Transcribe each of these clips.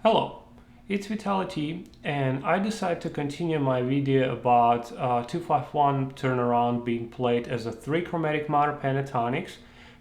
Hello, it's Vitali T, and I decided to continue my video about 251 turnaround being played as a 3 chromatic minor pentatonics.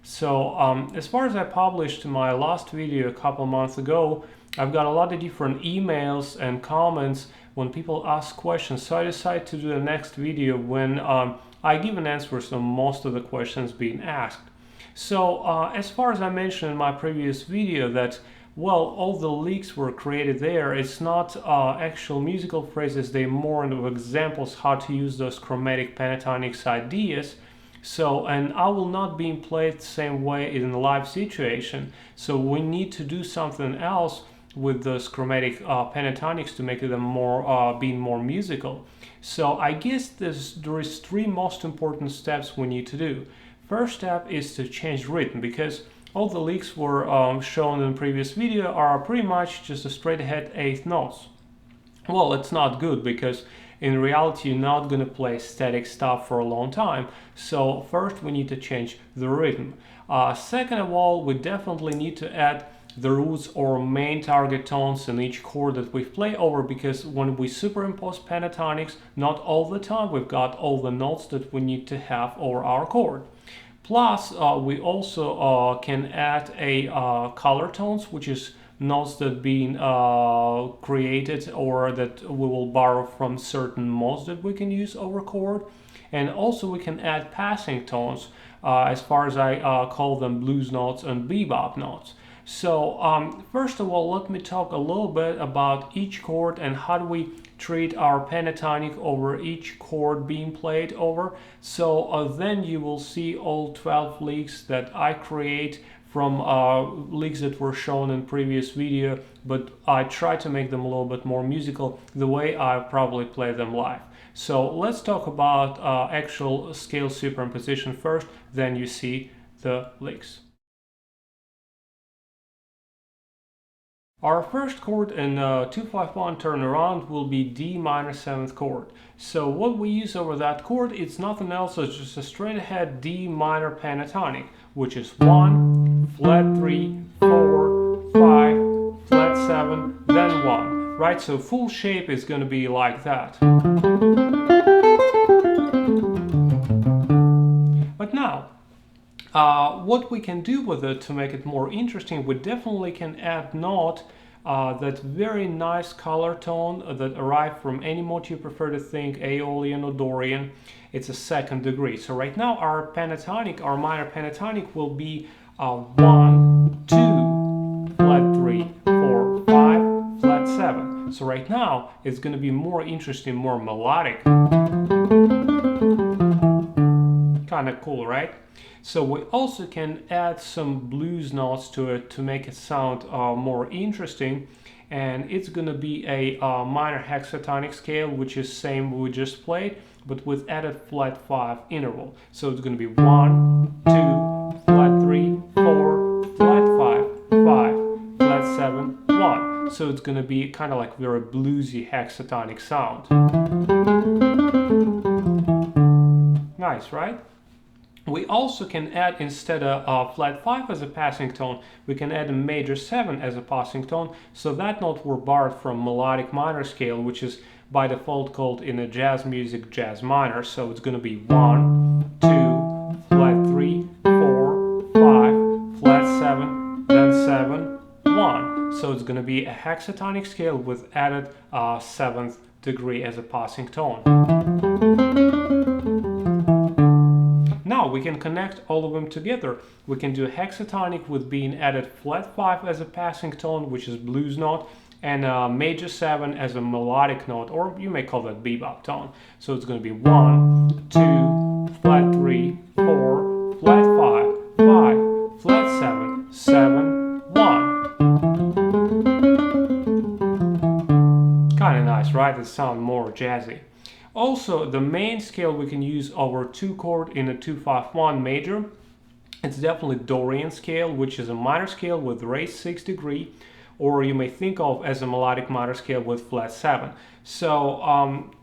So as far as I published my last video a couple months ago, I've got a lot of different emails and comments when people ask questions, so I decided to do the next video when I give an answer to most of the questions being asked. So as far as I mentioned in my previous video that all the leaks were created there. It's not actual musical phrases, they're more of examples how to use those chromatic pentatonics ideas. So, and I will not be played the same way in a live situation. So we need to do something else with those chromatic pentatonics to make them more, being more musical. So I guess there is 3 most important steps we need to do. First step is to change rhythm, because all the leaks were shown in the previous video are pretty much just a straight ahead 8th notes. Well, it's not good because in reality you're not going to play static stuff for a long time. So first we need to change the rhythm. Second of all, we definitely need to add the roots or main target tones in each chord that we play over, because when we superimpose pentatonics, not all the time we've got all the notes that we need to have over our chord. Plus, we also can add a color tones, which is notes that being created or that we will borrow from certain modes that we can use over chord. And also we can add passing tones, as far as I call them blues notes and bebop notes. So first of all, let me talk a little bit about each chord and how do we treat our pentatonic over each chord being played over. So then you will see all 12 leaks that I create from leaks that were shown in previous video, but I try to make them a little bit more musical the way I probably play them live. So let's talk about actual scale superimposition first, then you see the leaks. Our first chord in 251 turnaround will be D minor 7th chord. So what we use over that chord, it's nothing else, it's just a straight ahead D minor pentatonic, which is 1, flat 3, 4, 5, flat 7, then 1. Right, so full shape is going to be like that. But now, what we can do with it to make it more interesting, we definitely can add note, that very nice color tone that arrive from any mode you prefer to think, Aeolian or Dorian. It's a 2nd degree. So right now our pentatonic, our minor pentatonic will be 1, 2, flat 3, 4, 5, flat 7. So right now it's going to be more interesting, more melodic. Kind of cool, right? So we also can add some blues notes to it to make it sound more interesting, and it's going to be a minor hexitonic scale, which is same we just played, but with added flat 5 interval. So it's going to be 1, 2, flat 3, 4, flat 5, 5, flat 7, 1. So it's going to be kind of like very bluesy hexitonic sound. Nice, right? We also can add, instead of flat 5 as a passing tone, we can add a major 7 as a passing tone. So that note were borrowed from melodic minor scale, which is by default called in a jazz music jazz minor. So it's going to be 1, 2, flat 3, 4, 5, flat 7, then 7, 1. So it's going to be a hexatonic scale with added 7th degree as a passing tone. Now we can connect all of them together. We can do a hexatonic with being added flat 5 as a passing tone, which is blues note, and a major 7 as a melodic note, or you may call that bebop tone. So it's going to be 1, 2, flat 3, 4, flat 5, 5, flat 7, 7, 1. Kind of nice, right? It sounds more jazzy. Also, the main scale we can use over 2 chord in a 251 major. It's definitely Dorian scale, which is a minor scale with raised 6th degree, or you may think of as a melodic minor scale with flat 7. So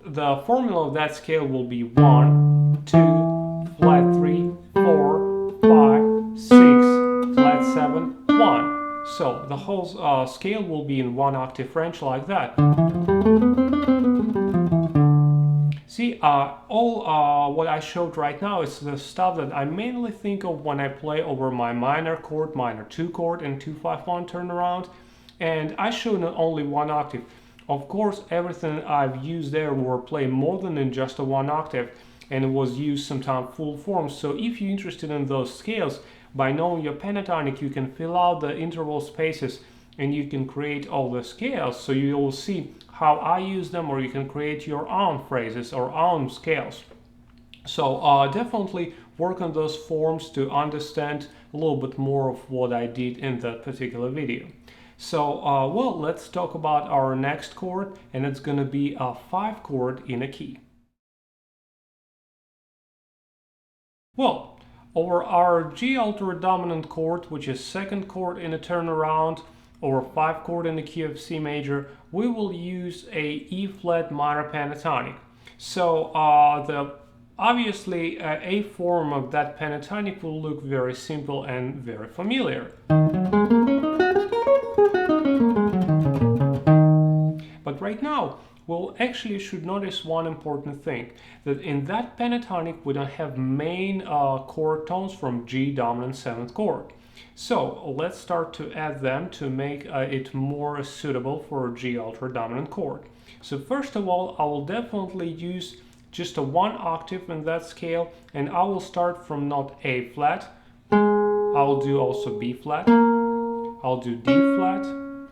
the formula of that scale will be 1, 2, flat 3, 4, 5, 6, flat 7, 1. So the whole scale will be in 1 octave range like that. See, what I showed right now is the stuff that I mainly think of when I play over my minor chord, minor 2 chord, and 2-5-1 turnaround. And I showed only 1 octave. Of course, everything I've used there were played more than in just a 1 octave, and it was used sometimes full form. So if you're interested in those scales, by knowing your pentatonic, you can fill out the interval spaces and you can create all the scales. So you will see how I use them, or you can create your own phrases or own scales. So definitely work on those forms to understand a little bit more of what I did in that particular video. So well, let's talk about our next chord, and it's going to be a 5 chord in a key. Well, over our G altered dominant chord, which is 2nd chord in a turnaround, or 5 chord in the key of C major, we will use a E flat minor pentatonic. So obviously a form of that pentatonic will look very simple and very familiar. But right now, we'll actually should notice one important thing, that in that pentatonic we don't have main chord tones from G dominant 7th chord. So let's start to add them to make it more suitable for G altered dominant chord. So first of all, I will definitely use just a 1 octave in that scale, and I will start from note A flat. I'll do also B flat, I'll do D flat,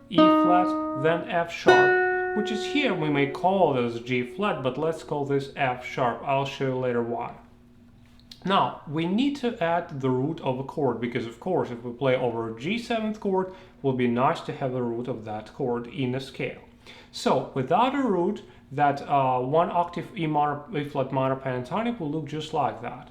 E flat, then F sharp, which is here we may call this G flat, but let's call this F sharp. I'll show you later why. Now, we need to add the root of a chord, because of course if we play over a G 7th chord, it will be nice to have the root of that chord in the scale. So without a root, that 1 octave E flat minor pentatonic will look just like that.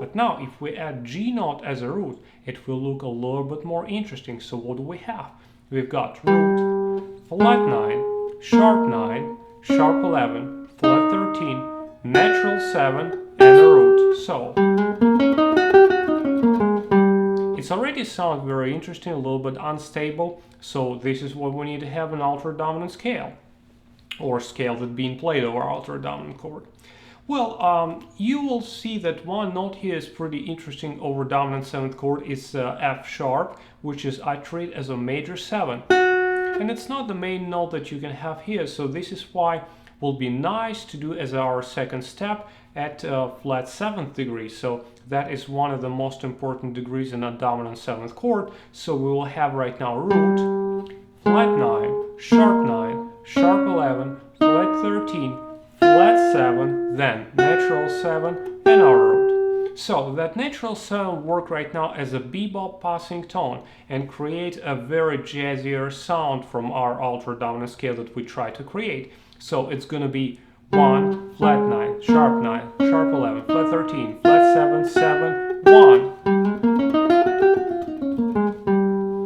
But now if we add G note as a root, it will look a little bit more interesting. So what do we have? We've got root, flat 9, sharp 9, sharp 11, flat 13, natural 7, and a root. So it's already sounds very interesting, a little bit unstable. So this is what we need to have an altered dominant scale, or scale that's being played over altered dominant chord. Well, you will see that one note here is pretty interesting over dominant 7th chord. It's F sharp, which is I treat as a major 7. And it's not the main note that you can have here, so this is why will be nice to do as our 2nd step at flat 7th degree. So that is one of the most important degrees in a dominant 7th chord. So we will have right now root, flat 9, sharp 9, sharp 11, flat 13, flat 7, then natural 7, and our root. So that natural 7 work right now as a bebop passing tone and create a very jazzier sound from our altered dominant scale that we try to create. So it's going to be 1, flat 9, sharp 9, sharp 11, flat 13, flat 7, 7,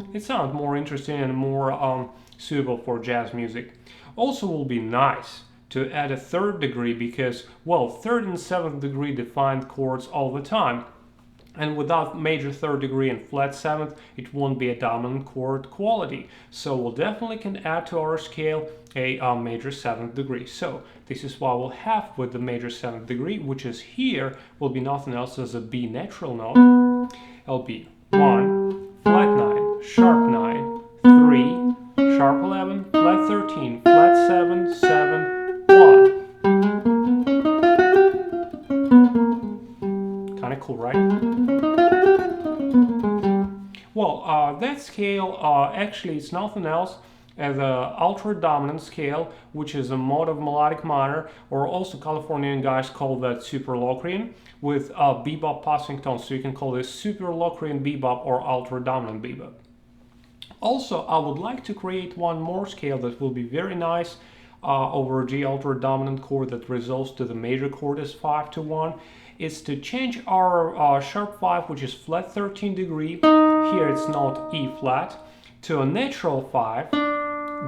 1. It sounds more interesting and more suitable for jazz music. Also will be nice to add a 3rd degree because, well, 3rd and 7th degree defined chords all the time. And without major 3rd degree and flat 7th, it won't be a dominant chord quality. So we'll definitely can add to our scale a major 7th degree. So this is what we'll have with the major 7th degree, which is here will be nothing else as a B natural note. It'll be 1, flat 9, sharp 9, 3, sharp 11, flat 13, flat 7, 7, 1. Kind of cool, right? Well, that scale actually is nothing else as an altered dominant scale, which is a mode of melodic minor, or also Californian guys call that superlocrian, with a bebop passing tone. So you can call this superlocrian bebop or altered dominant bebop. Also, I would like to create one more scale that will be very nice over G altered dominant chord that resolves to the major chord as 5-1. Is to change our sharp 5, which is flat 13 degree, here it's not E flat, to a natural 5,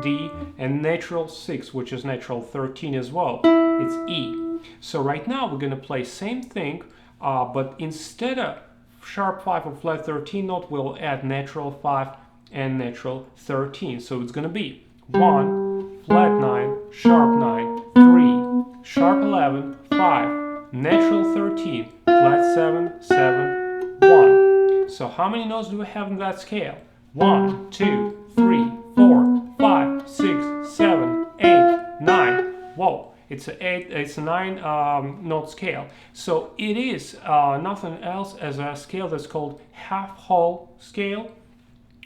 D, and natural 6, which is natural 13 as well, it's E. So right now we're going to play same thing, but instead of sharp 5 or flat 13 note, we'll add natural 5 and natural 13. So it's going to be 1, flat 9, sharp 9, 3, sharp 11, 5, natural 13, flat 7, 7, 1. So how many notes do we have in that scale? 1, 2, 3, 4, 5, 6, 7, 8, 9. Whoa. It's a 9 note scale. So it is nothing else as a scale that's called half-whole scale,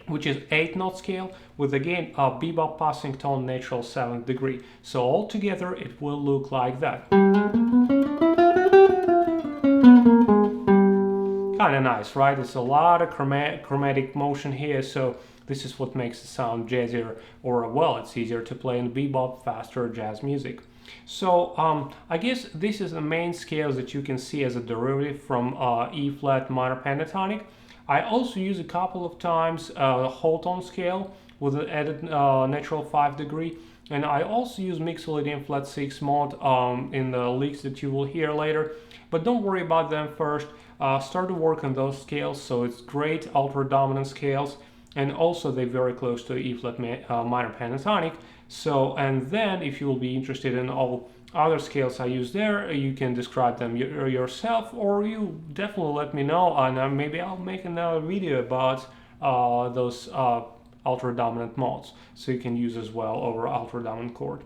which is 8 note scale with again a bebop passing tone natural 7th degree. So altogether it will look like that. Kind of nice, right? It's a lot of chromatic motion here, so this is what makes it sound jazzier, or well, it's easier to play in bebop, faster jazz music. So I guess this is the main scales that you can see as a derivative from E flat minor pentatonic. I also use a couple of times Halt scale with an added natural 5 degree, and I also use Mixolydian flat 6 mode in the licks that you will hear later. But don't worry about them first. Start to work on those scales. So it's great ultra dominant scales, and also they're very close to E flat minor pentatonic. So, and then if you will be interested in all other scales I use there, you can describe them yourself, or you definitely let me know, and maybe I'll make another video about those ultra dominant modes, so you can use as well over ultra dominant chord.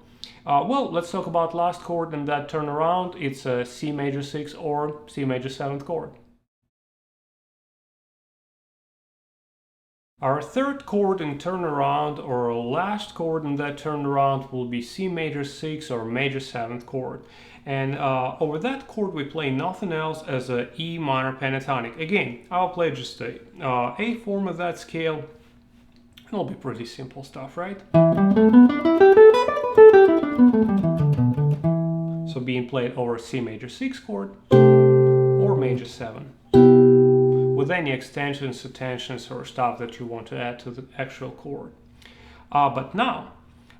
Well, let's talk about last chord in that turnaround. It's a C major 6 or C major 7th chord. Our third chord in turnaround, or last chord in that turnaround, will be C major 6 or major 7th chord. And over that chord we play nothing else as a E minor pentatonic. Again, I'll play just a A form of that scale. It'll be pretty simple stuff, right? So being played over C major 6 chord or major 7. With any extensions, attentions, or stuff that you want to add to the actual chord. But now,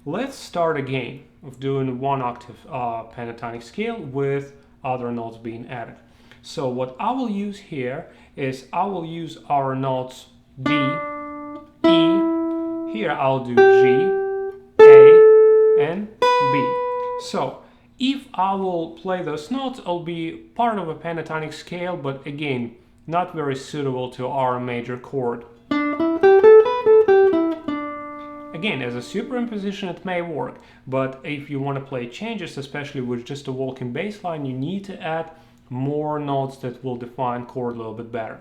let's start again with doing 1 octave pentatonic scale with other notes being added. So what I will use here is I will use our notes D, E, here I'll do G, A, and B. So if I will play those notes, it'll be part of a pentatonic scale, but again, not very suitable to our major chord. Again, as a superimposition it may work, but if you want to play changes, especially with just a walking bass line, you need to add more notes that will define chord a little bit better.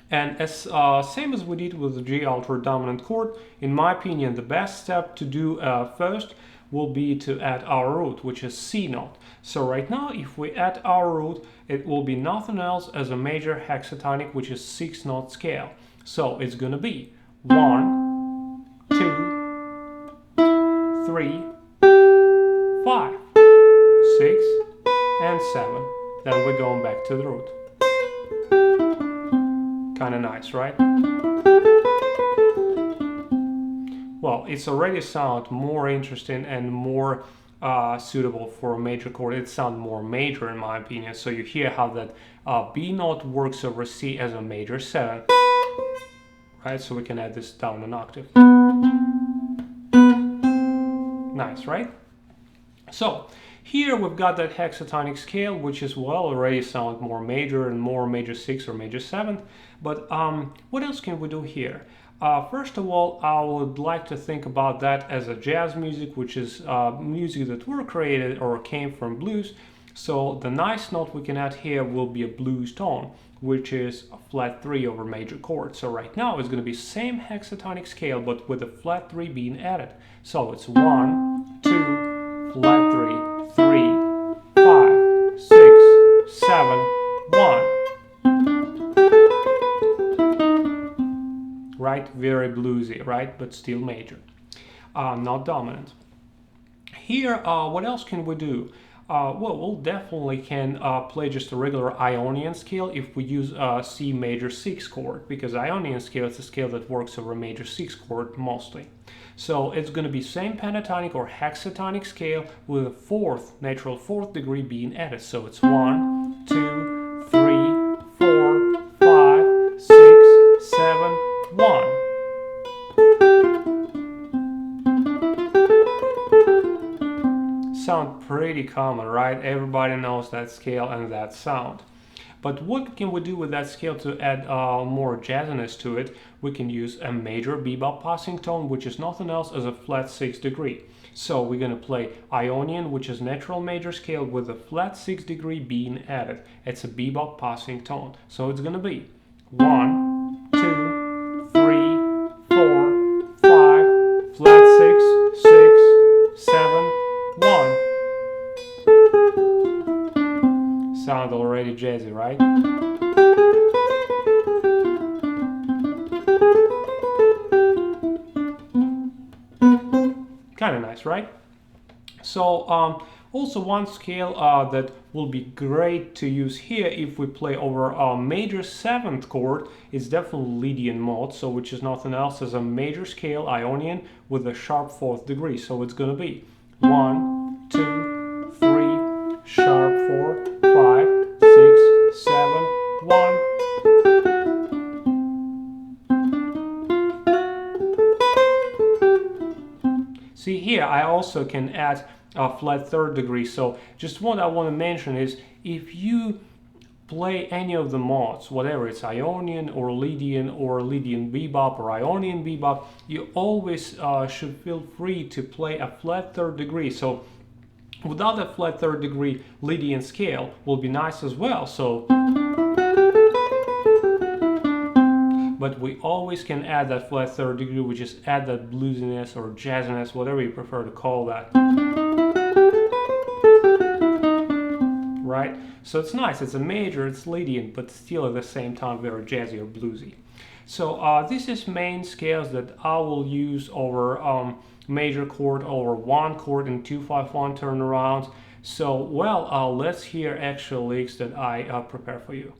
And as same as we did with the G ultra dominant chord, in my opinion, the best step to do first will be to add our root, which is C note. So right now, if we add our root, it will be nothing else as a major hexatonic, which is 6 note scale. So it's gonna be 1, 2, 3, 5, 6, and 7. Then we're going back to the root. Kinda nice, right? Well, it's already sound more interesting and more suitable for a major chord. It sounds more major in my opinion. So you hear how that B note works over C as a major 7. Right, so we can add this down an octave. Nice, right? So here we've got that hexatonic scale, which is well already sound more major and more major 6 or major 7th. But what else can we do here? First of all, I would like to think about that as a jazz music, which is music that were created or came from blues. So the nice note we can add here will be a blues tone, which is a flat 3 over major chord. So right now it's going to be same hexatonic scale, but with a flat 3 being added. So it's 1, 2, flat 3, 3, 5, 6, 7, 1. Right, very bluesy, right, but still major, not dominant. Here, what else can we do? Well, we'll definitely can play just a regular Ionian scale if we use C major 6 chord, because Ionian scale is a scale that works over a major 6 chord mostly. So it's going to be same pentatonic or hexatonic scale with a natural 4th degree being added. So it's 1, 2, 3, 4, 5, pretty common, right? Everybody knows that scale and that sound. But what can we do with that scale to add more jazziness to it? We can use a major bebop passing tone, which is nothing else as a flat 6 degree. So we're going to play Ionian, which is natural major scale with a flat 6 degree being added. It's a bebop passing tone. So it's going to be 1, 2, 3, 4, 5, flat 6, 6, 7, 1. Sound already jazzy, right? Kind of nice, right? So also one scale that will be great to use here if we play over a major 7th chord is definitely Lydian mode, so which is nothing else as a major scale Ionian with a sharp 4th degree. So it's going to be 1, 2, 3, sharp 4, 5, 6, 7, 1. See here, I also can add a flat 3rd degree. So just what I want to mention is if you play any of the modes, whatever it's Ionian or Lydian bebop or Ionian bebop, you always should feel free to play a flat 3rd degree. So without a flat 3rd degree, Lydian scale will be nice as well. So, but we always can add that flat 3rd degree, which is add that bluesiness or jazziness, whatever you prefer to call that. Right? So it's nice, it's a major, it's Lydian, but still at the same time very jazzy or bluesy. So this is main scales that I will use over major chord, over 1 chord in 2-5-1 turnarounds. So well, let's hear actual licks that I prepare for you.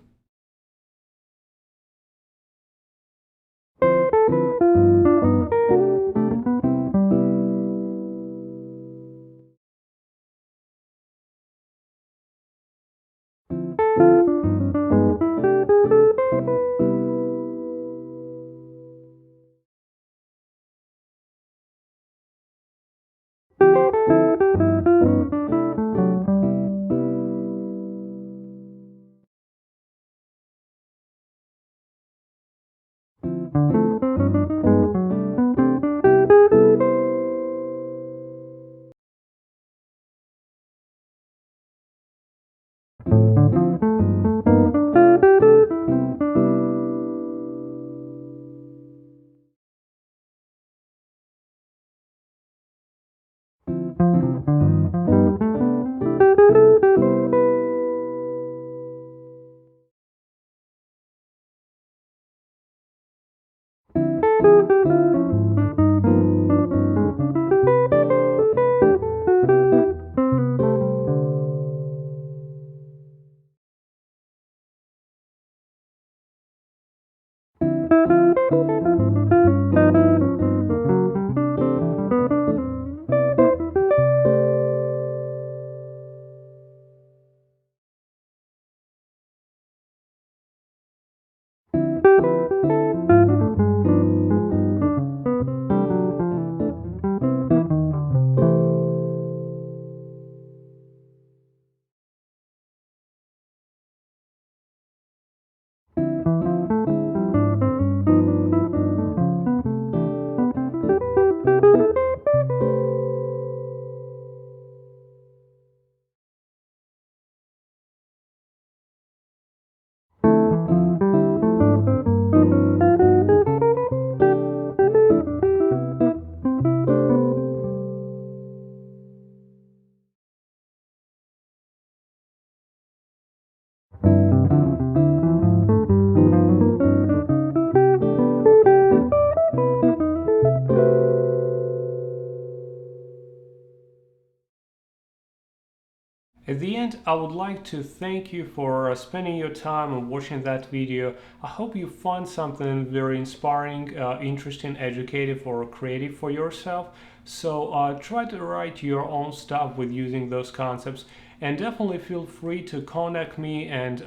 At the end, I would like to thank you for spending your time and watching that video. I hope you find something very inspiring, interesting, educative, or creative for yourself. So try to write your own stuff with using those concepts. And definitely feel free to contact me and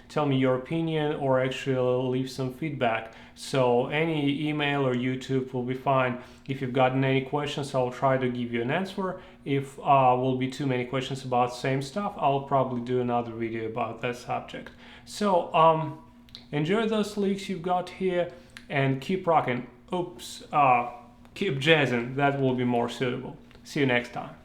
tell me your opinion or actually leave some feedback. So any email or YouTube will be fine. If you've gotten any questions, I'll try to give you an answer. If will be too many questions about same stuff, I'll probably do another video about that subject. So enjoy those licks you've got here and keep rocking. Keep jazzing. That will be more suitable. See you next time.